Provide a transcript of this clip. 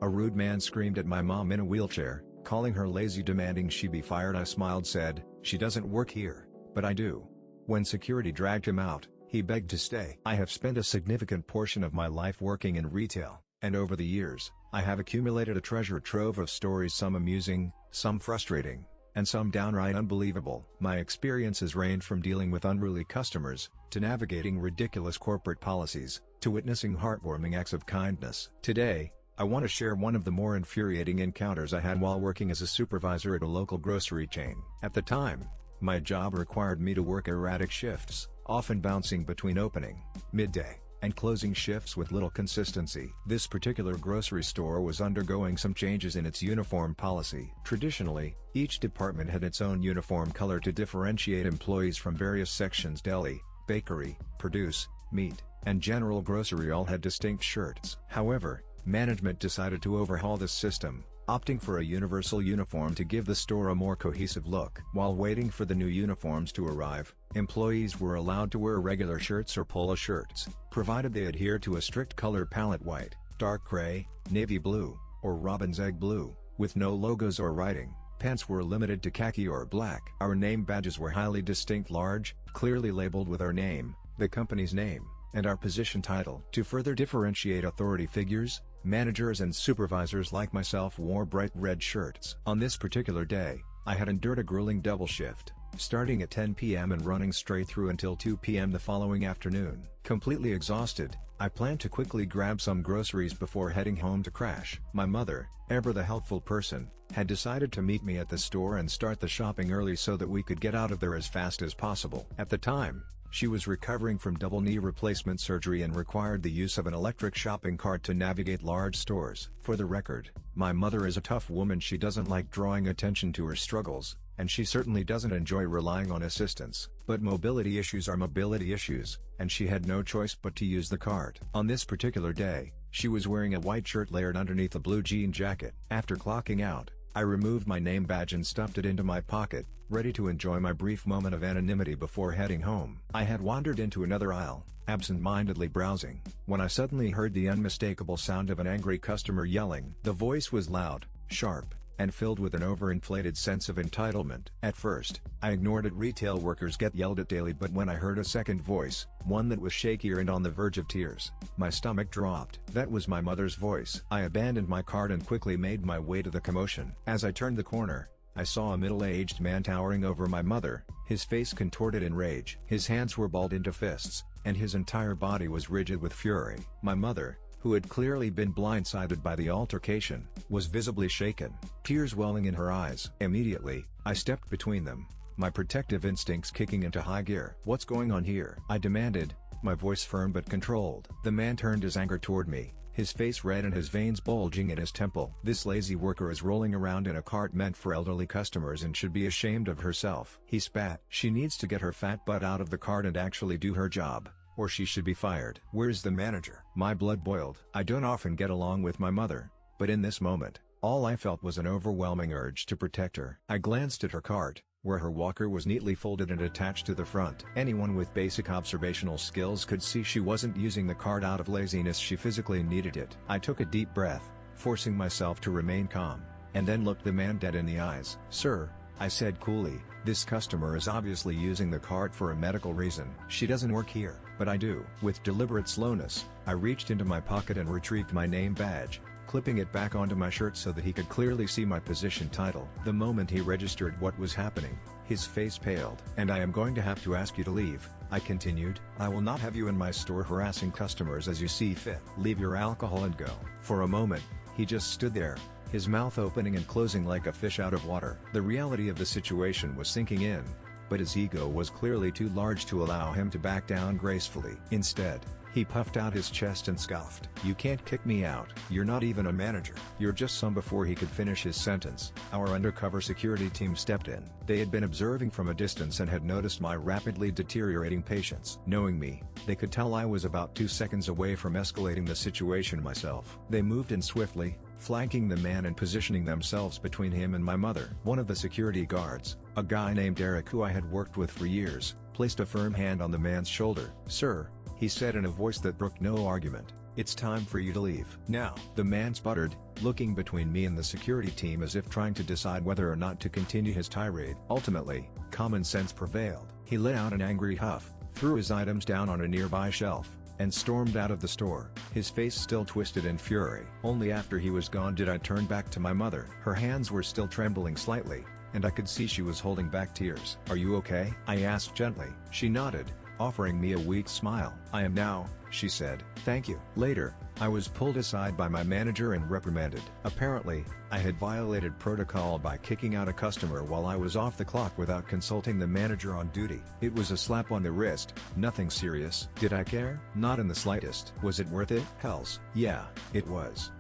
A rude man screamed at my mom in a wheelchair, calling her lazy, demanding she be fired. I smiled, said, "She doesn't work here." "But I do." When security dragged him out, he begged to stay. I have spent a significant portion of my life working in retail, and over the years, I have accumulated a treasure trove of stories, some amusing, some frustrating, and some downright unbelievable. My experiences range from dealing with unruly customers, to navigating ridiculous corporate policies, to witnessing heartwarming acts of kindness. Today, I want to share one of the more infuriating encounters I had while working as a supervisor at a local grocery chain. At the time, my job required me to work erratic shifts, often bouncing between opening, midday, and closing shifts with little consistency. This particular grocery store was undergoing some changes in its uniform policy. Traditionally, each department had its own uniform color to differentiate employees from various sections. Deli, bakery, produce, meat, and general grocery all had distinct shirts. However, management decided to overhaul this system, opting for a universal uniform to give the store a more cohesive look. While waiting for the new uniforms to arrive, employees were allowed to wear regular shirts or polo shirts, provided they adhered to a strict color palette: white, dark gray, navy blue, or robin's egg blue, with no logos or writing. Pants were limited to khaki or black. Our name badges were highly distinct, large, clearly labeled with our name, the company's name, and our position title. To further differentiate authority figures, managers and supervisors like myself wore bright red shirts. On this particular day, I had endured a grueling double shift, starting at 10 p.m. and running straight through until 2 p.m. the following afternoon. Completely exhausted, I planned to quickly grab some groceries before heading home to crash. My mother, ever the helpful person, had decided to meet me at the store and start the shopping early so that we could get out of there as fast as possible. At the time, she was recovering from double knee replacement surgery and required the use of an electric shopping cart to navigate large stores. For the record, my mother is a tough woman. She doesn't like drawing attention to her struggles, and she certainly doesn't enjoy relying on assistance. But mobility issues are mobility issues, and she had no choice but to use the cart. On this particular day, she was wearing a white shirt layered underneath a blue jean jacket. After clocking out, I removed my name badge and stuffed it into my pocket, ready to enjoy my brief moment of anonymity before heading home. I had wandered into another aisle, absent-mindedly browsing, when I suddenly heard the unmistakable sound of an angry customer yelling. The voice was loud, sharp, and filled with an overinflated sense of entitlement. At first, I ignored it. Retail workers get yelled at daily, but when I heard a second voice, one that was shakier and on the verge of tears, my stomach dropped. That was my mother's voice. I abandoned my cart and quickly made my way to the commotion. As I turned the corner, I saw a middle-aged man towering over my mother, his face contorted in rage. His hands were balled into fists, and his entire body was rigid with fury. My mother, who had clearly been blindsided by the altercation, was visibly shaken, tears welling in her eyes. Immediately, I stepped between them, my protective instincts kicking into high gear. "What's going on here?" I demanded, my voice firm but controlled. The man turned his anger toward me, his face red and his veins bulging at his temple. "This lazy worker is rolling around in a cart meant for elderly customers and should be ashamed of herself," he spat. "She needs to get her fat butt out of the cart and actually do her job, or she should be fired." "Where's the manager?" My blood boiled. I don't often get along with my mother, but in this moment, all I felt was an overwhelming urge to protect her. I glanced at her cart, where her walker was neatly folded and attached to the front. Anyone with basic observational skills could see she wasn't using the cart out of laziness. She physically needed it. I took a deep breath, forcing myself to remain calm, and then looked the man dead in the eyes. "Sir," I said coolly, "this customer is obviously using the cart for a medical reason. She doesn't work here." "But I do." With deliberate slowness, I reached into my pocket and retrieved my name badge, clipping it back onto my shirt so that he could clearly see my position title. The moment he registered what was happening, his face paled. "And I am going to have to ask you to leave," I continued. "I will not have you in my store harassing customers as you see fit. Leave your alcohol and go." For a moment, he just stood there, his mouth opening and closing like a fish out of water. The reality of the situation was sinking in, but his ego was clearly too large to allow him to back down gracefully. Instead, he puffed out his chest and scoffed. "You can't kick me out. You're not even a manager. You're just some." Before he could finish his sentence, our undercover security team stepped in. They had been observing from a distance and had noticed my rapidly deteriorating patience. Knowing me, they could tell I was about 2 seconds away from escalating the situation myself. They moved in swiftly, flanking the man and positioning themselves between him and my mother. One of the security guards, a guy named Eric who I had worked with for years, placed a firm hand on the man's shoulder. "Sir," he said in a voice that brooked no argument, It's time for you to leave now." The man sputtered, looking between me and the security team as if trying to decide whether or not to continue his tirade. Ultimately, common sense prevailed. He let out an angry huff, threw his items down on a nearby shelf, and stormed out of the store, his face still twisted in fury. Only after he was gone did I turn back to my mother. Her hands were still trembling slightly, and I could see she was holding back tears. "Are you okay?" I asked gently. She nodded, offering me a weak smile. "I am now," she said. "Thank you." Later, I was pulled aside by my manager and reprimanded. Apparently, I had violated protocol by kicking out a customer while I was off the clock without consulting the manager on duty. It was a slap on the wrist, nothing serious. Did I care? Not in the slightest. Was it worth it? Hells, yeah, it was.